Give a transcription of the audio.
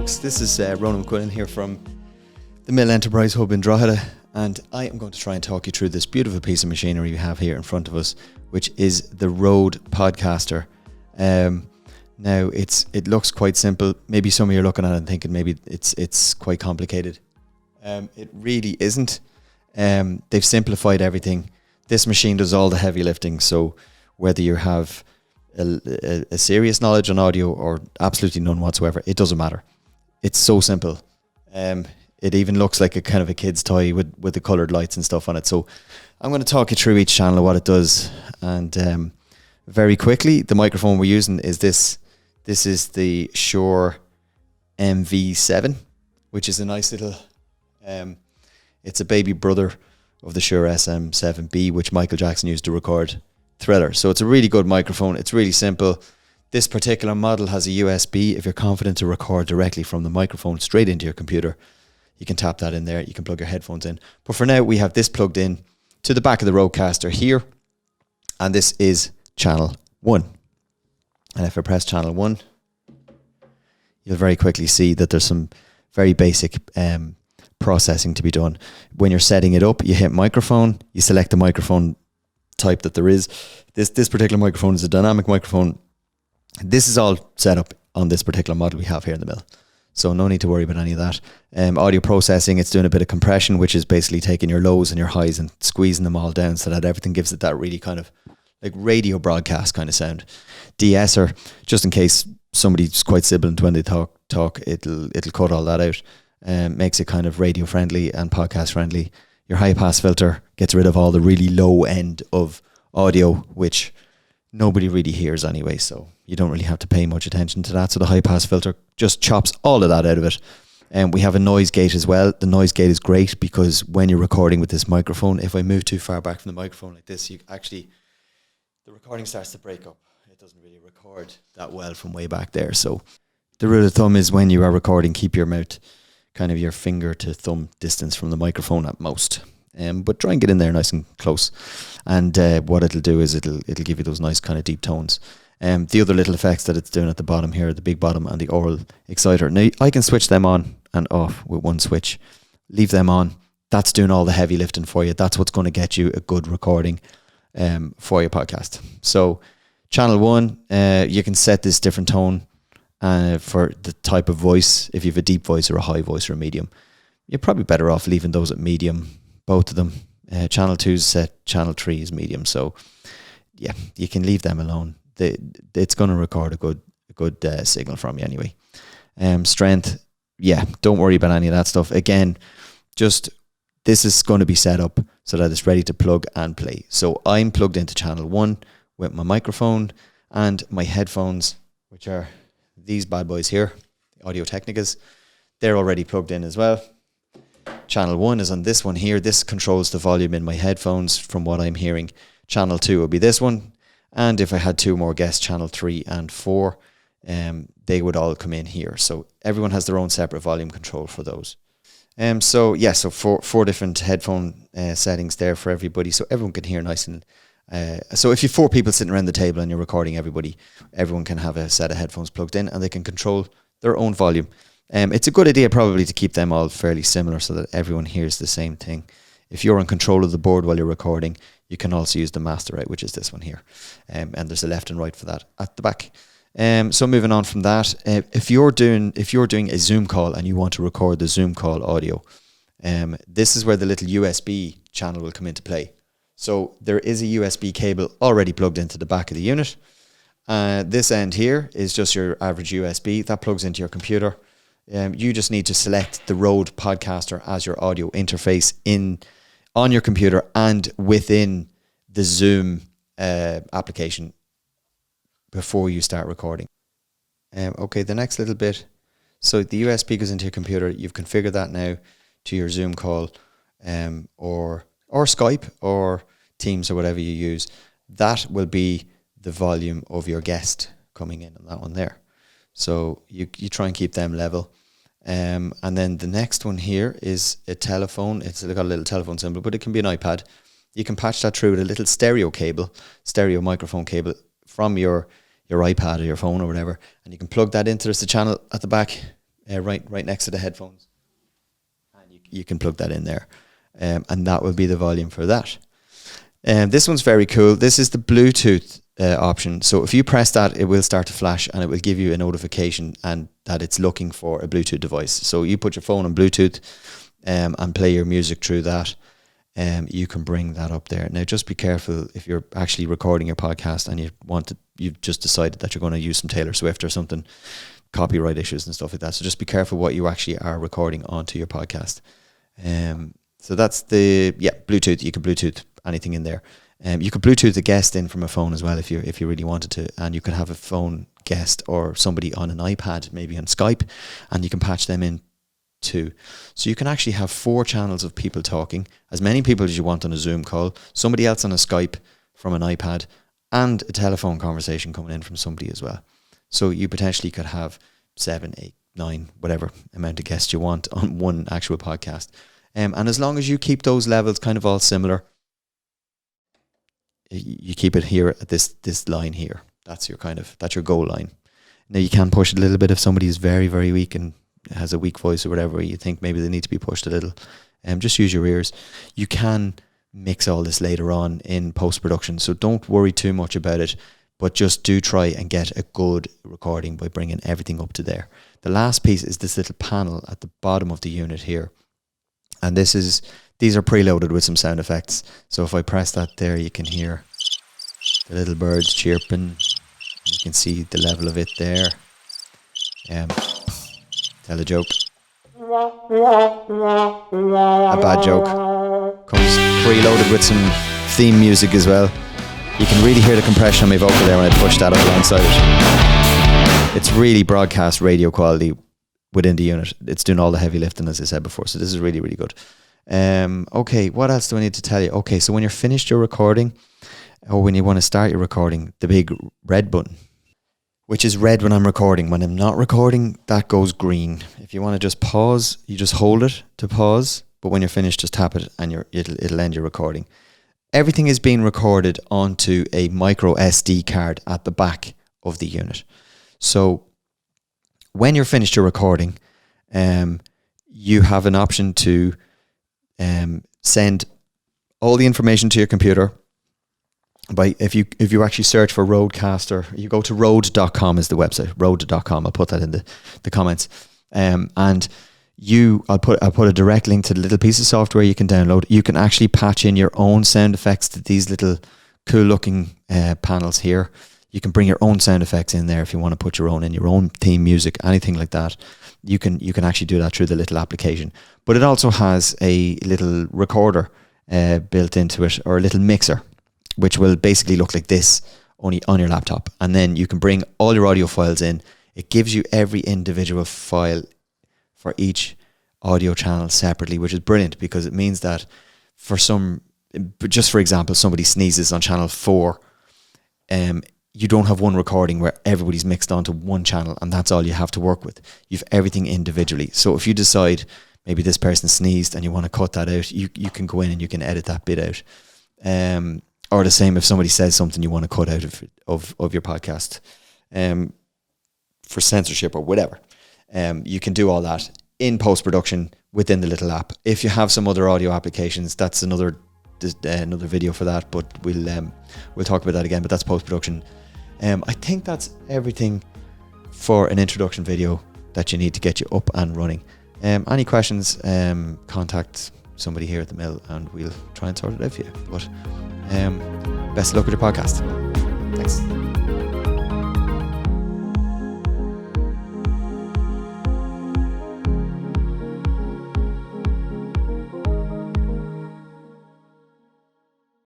folks, this is Ronan McQuillan here from the Mill Enterprise Hub in Drogheda, and I am going to try and talk you through this beautiful piece of machinery we have here in front of us, which is the RODECaster. Now it looks quite simple. Maybe some of you are looking at it and thinking maybe it's quite complicated. It really isn't. They've simplified everything. This machine does all the heavy lifting, so whether you have a serious knowledge on audio or absolutely none whatsoever, it doesn't matter. It's so simple. It even looks like a kind of a kid's toy with the coloured lights and stuff on it. So I'm going to talk you through each channel of what it does. And very quickly, the microphone we're using is this. This is the Shure MV7, which is a nice little, it's a baby brother of the Shure SM7B, which Michael Jackson used to record Thriller. So it's a really good microphone. It's really simple. This particular model has a USB. If you're confident to record directly from the microphone straight into your computer, you can tap that in there. You can plug your headphones in. But for now, we have this plugged in to the back of the RODECaster here. And this is channel 1. And if I press channel 1, you'll very quickly see that there's some very basic processing to be done. When you're setting it up, you hit microphone, you select the microphone type that there is. This particular microphone is a dynamic microphone. This is all set up on this particular model we have here in the mill. So no need to worry about any of that. Audio processing, it's doing a bit of compression, which is basically taking your lows and your highs and squeezing them all down so that everything gives it that really kind of like radio broadcast kind of sound. De-esser, just in case somebody's quite sibilant when they talk, it'll cut all that out. Makes it kind of radio friendly and podcast friendly. Your high pass filter gets rid of all the really low end of audio, which nobody really hears anyway, so you don't really have to pay much attention to that. So the high pass filter just chops all of that out of it. And we have a noise gate as well. The noise gate is great because when you're recording with this microphone, if I move too far back from the microphone like this, the recording starts to break up. It doesn't really record that well from way back there. So the rule of thumb is when you are recording, keep your mouth kind of your finger to thumb distance from the microphone at most. But try and get in there nice and close. And what it'll do is it'll give you those nice kind of deep tones. The other little effects that it's doing at the bottom here, the big bottom and the oral exciter. Now I can switch them on and off with one switch. Leave them on. That's doing all the heavy lifting for you. That's what's going to get you a good recording for your podcast. So channel 1, you can set this different tone for the type of voice. If you have a deep voice or a high voice or a medium, you're probably better off leaving those at medium, both of them. Channel 2 is set, channel 3 is medium. So yeah, you can leave them alone. It's going to record a good signal from you anyway. Strength, yeah, don't worry about any of that stuff. Again, just this is going to be set up so that it's ready to plug and play. So I'm plugged into channel 1 with my microphone and my headphones, which are these bad boys here, the Audio Technicas. They're already plugged in as well. Channel 1 is on this one here. This controls the volume in my headphones from what I'm hearing. Channel 2 will be this one. And if I had 2 more guests, channel 3 and 4, they would all come in here. So everyone has their own separate volume control for those. So four different headphone settings there for everybody, so everyone can hear nice and. So if you've 4 people sitting around the table and you're recording everyone can have a set of headphones plugged in and they can control their own volume. It's a good idea probably to keep them all fairly similar so that everyone hears the same thing. If you're in control of the board while you're recording, you can also use the master out, which is this one here. And there's a left and right for that at the back. So moving on from that, if you're doing a Zoom call and you want to record the Zoom call audio, this is where the little USB channel will come into play. So there is a USB cable already plugged into the back of the unit. This end here is just your average USB that plugs into your computer. You just need to select the RODECaster as your audio interface on your computer and within the Zoom application before you start recording. Okay, the next little bit. So the USB goes into your computer. You've configured that now to your Zoom call or Skype or Teams or whatever you use. That will be the volume of your guest coming in on that one there. So you try and keep them level. And then the next one here is a telephone. It's got a little telephone symbol, but it can be an iPad. You can patch that through with a little stereo microphone cable from your iPad or your phone or whatever, and you can plug that into. There's a channel at the back. right next to the headphones, and you can plug that in there, and that will be the volume for that. This one's very cool. This is the Bluetooth option. So if you press that, it will start to flash and it will give you a notification and that it's looking for a Bluetooth device. So you put your phone on Bluetooth and play your music through that. You can bring that up there. Now, just be careful if you're actually recording your podcast and you've just decided that you're going to use some Taylor Swift or something, copyright issues and stuff like that. So just be careful what you actually are recording onto your podcast. So that's Bluetooth. You can Bluetooth anything in there. You could Bluetooth a guest in from a phone as well if you really wanted to, and you could have a phone guest or somebody on an iPad, maybe on Skype, and you can patch them in too. So you can actually have 4 channels of people talking, as many people as you want on a Zoom call, somebody else on a Skype from an iPad, and a telephone conversation coming in from somebody as well. So you potentially could have 7, 8, 9, whatever amount of guests you want on one actual podcast. And as long as you keep those levels kind of all similar, you keep it here at this line here. That's your goal line. Now you can push it a little bit if somebody is very, very weak and has a weak voice or whatever. You think maybe they need to be pushed a little. Just use your ears. You can mix all this later on in post-production, so don't worry too much about it. But just do try and get a good recording by bringing everything up to there. The last piece is this little panel at the bottom of the unit here. And these are preloaded with some sound effects. So if I press that there, you can hear the little birds chirping. You can see the level of it there. Tell a joke. A bad joke. Comes preloaded with some theme music as well. You can really hear the compression on my vocal there when I push that up alongside it. It's really broadcast radio quality within the unit. It's doing all the heavy lifting, as I said before. So this is really, really good. Okay, what else do I need to tell you? Okay, so when you're finished your recording, or when you want to start your recording, the big red button, which is red when I'm recording. When I'm not recording, that goes green. If you want to just pause, you just hold it to pause. But when you're finished, just tap it and it'll end your recording. Everything is being recorded onto a micro SD card at the back of the unit. So when you're finished your recording, you have an option to send all the information to your computer. If you actually search for RODECaster, you go to rode.com is the website, rode.com. I'll put that in the comments. And I'll put a direct link to the little piece of software you can download. You can actually patch in your own sound effects to these little cool looking panels here. You can bring your own sound effects in there if you want to put your own theme music, anything like that. You can actually do that through the little application. But it also has a little recorder built into it, or a little mixer, which will basically look like this, only on your laptop. And then you can bring all your audio files in. It gives you every individual file for each audio channel separately, which is brilliant, because it means that just for example, somebody sneezes on channel 4, you don't have one recording where everybody's mixed onto one channel and that's all you have to work with. You have everything individually. So if you decide maybe this person sneezed and you want to cut that out, you can go in and you can edit that bit out. Or the same if somebody says something you want to cut out of your podcast for censorship or whatever. You can do all that in post-production within the little app. If you have some other audio applications, that's another video for that, but we'll talk about that again, but that's post-production. I think that's everything for an introduction video that you need to get you up and running. Any questions, contact somebody here at the mill and we'll try and sort it out for you. But best of luck with your podcast. Thanks.